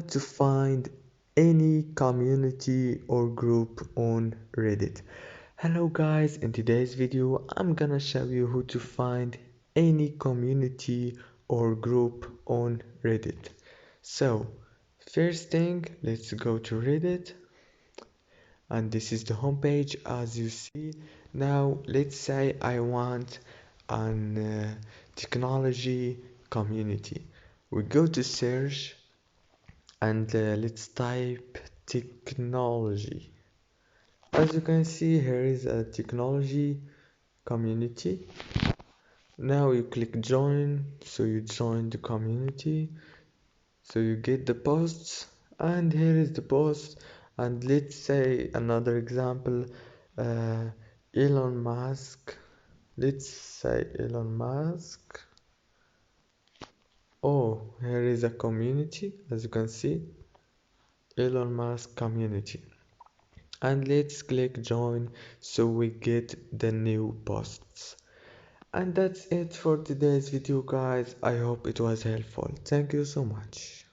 to find any community or group on Reddit. Hello guys, in today's video I'm gonna show you how to find any community or group on Reddit. So first thing, let's go to Reddit, and this is the homepage as you see. Now let's say I want an technology community. We go to search and let's type technology. As you can see, here is a technology community. Now you click join, so you join the community, so you get the posts, and here is the post. And let's say another example, uh, Elon Musk. Let's say Elon Musk. Oh, here is a community, as you can see, Elon Musk community. And let's click join so we get the new posts. And that's it for today's video guys. I hope it was helpful. Thank you so much.